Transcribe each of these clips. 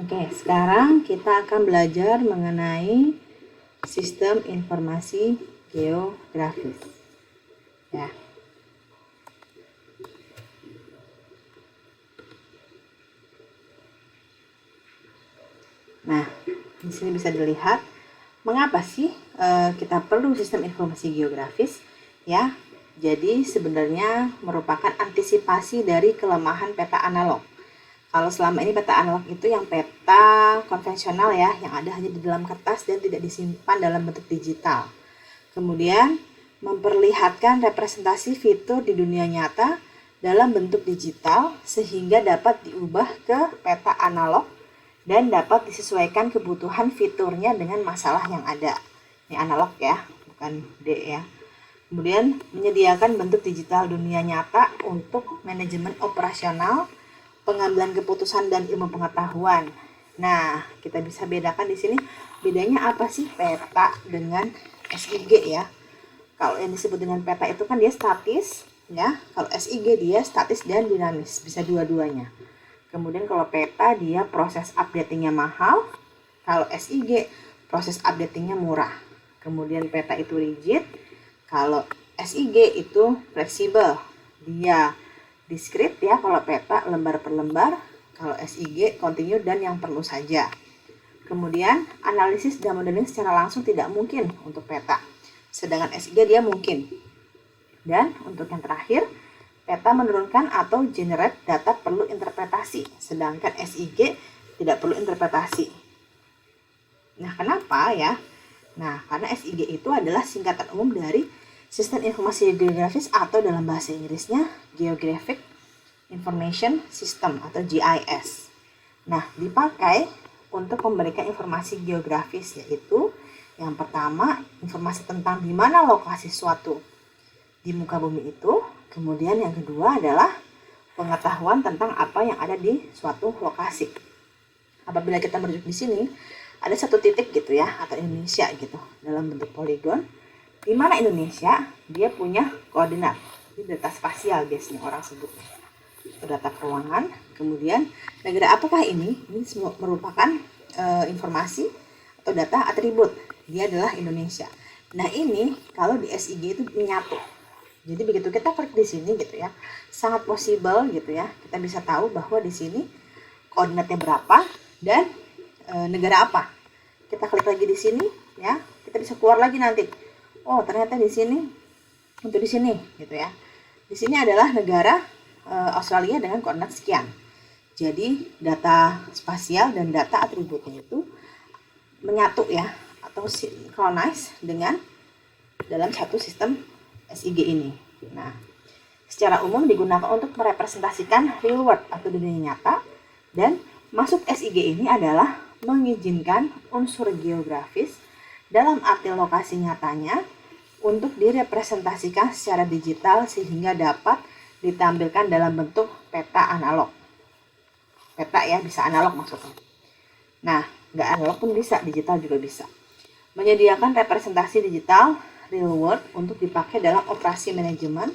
Oke, sekarang kita akan belajar mengenai sistem informasi geografis. Ya. Nah, di sini bisa dilihat mengapa sih kita perlu sistem informasi geografis, ya. Jadi sebenarnya merupakan antisipasi dari kelemahan peta analog. Kalau selama ini peta analog itu yang peta konvensional ya, yang ada hanya di dalam kertas dan tidak disimpan dalam bentuk digital. Kemudian memperlihatkan representasi fitur di dunia nyata dalam bentuk digital sehingga dapat diubah ke peta analog dan dapat disesuaikan kebutuhan fiturnya dengan masalah yang ada. Ini analog ya, bukan D ya. Kemudian menyediakan bentuk digital dunia nyata untuk manajemen operasional, pengambilan keputusan dan ilmu pengetahuan. Nah, kita bisa bedakan di sini bedanya apa sih peta dengan SIG ya. Kalau yang disebut dengan peta itu kan dia statis ya. Kalau SIG dia statis dan dinamis, bisa dua-duanya. Kemudian kalau peta dia proses updatingnya mahal, kalau SIG proses updatingnya murah. Kemudian peta itu rigid, kalau SIG itu fleksibel, dia diskrit ya. Kalau peta lembar per lembar, kalau SIG continue dan yang perlu saja. Kemudian analisis dan modeling secara langsung tidak mungkin untuk peta, sedangkan SIG dia mungkin. Dan untuk yang terakhir, peta menurunkan atau generate data perlu interpretasi, sedangkan SIG tidak perlu interpretasi. Nah, kenapa ya? Nah, karena SIG itu adalah singkatan umum dari Sistem Informasi Geografis atau dalam bahasa Inggrisnya Geographic Information System atau GIS. Nah, dipakai untuk memberikan informasi geografis, yaitu yang pertama informasi tentang di mana lokasi suatu di muka bumi itu. Kemudian yang kedua adalah pengetahuan tentang apa yang ada di suatu lokasi. Apabila kita merujuk di sini, ada satu titik gitu ya, atau Indonesia gitu, dalam bentuk poligon, di mana Indonesia dia punya koordinat. Ini data spasial biasanya orang sebutnya. Data keuangan. Kemudian negara apakah ini? Ini merupakan informasi atau data atribut. Dia adalah Indonesia. Nah, ini kalau di SIG itu menyatu. Jadi begitu kita klik di sini gitu ya, sangat possible gitu ya, kita bisa tahu bahwa di sini koordinatnya berapa dan negara apa. Kita klik lagi di sini ya, kita bisa keluar lagi nanti. Oh, ternyata di sini untuk di sini gitu ya. Di sini adalah negara Australia dengan koordinat sekian. Jadi data spasial dan data atributnya itu menyatu ya, atau synchronize dengan dalam satu sistem SIG ini. Nah, secara umum digunakan untuk merepresentasikan real world atau dunia nyata, dan maksud SIG ini adalah mengizinkan unsur geografis dalam arti lokasi nyatanya untuk direpresentasikan secara digital sehingga dapat ditampilkan dalam bentuk peta analog. Peta ya, bisa analog maksudnya. Nah, nggak analog pun bisa, digital juga bisa. Menyediakan representasi digital real world untuk dipakai dalam operasi manajemen,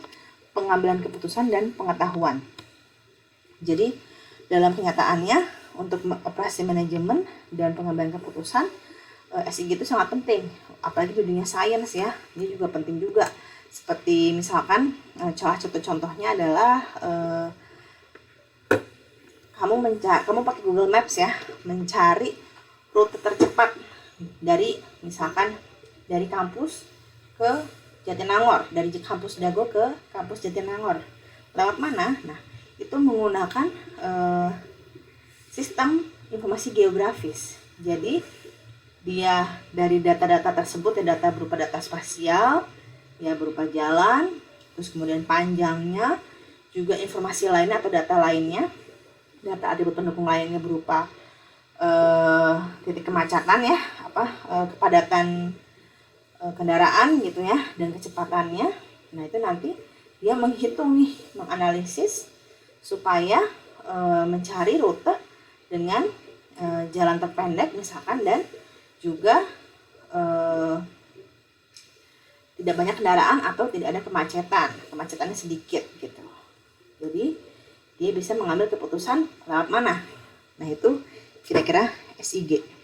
pengambilan keputusan, dan pengetahuan. Jadi, dalam kenyataannya, untuk operasi manajemen dan pengambilan keputusan, SIG itu sangat penting, apalagi di dunia sains ya, ini juga penting juga. Seperti misalkan, salah satu contohnya adalah kamu pakai Google Maps ya, mencari rute tercepat dari misalkan dari kampus ke Jatinangor, dari kampus Dago ke kampus Jatinangor. Lewat mana? Nah, itu menggunakan sistem informasi geografis. Jadi dia dari data-data tersebut, ya data berupa data spasial, ya berupa jalan, terus kemudian panjangnya, juga informasi lainnya atau data lainnya, data atribut pendukung lainnya berupa titik kemacetan ya, kepadatan kendaraan gitu ya, dan kecepatannya. Nah, itu nanti dia menghitung nih, menganalisis supaya mencari rute dengan jalan terpendek misalkan, dan juga tidak banyak kendaraan atau tidak ada kemacetannya sedikit gitu. Jadi dia bisa mengambil keputusan lewat mana. Nah, itu kira-kira SIG.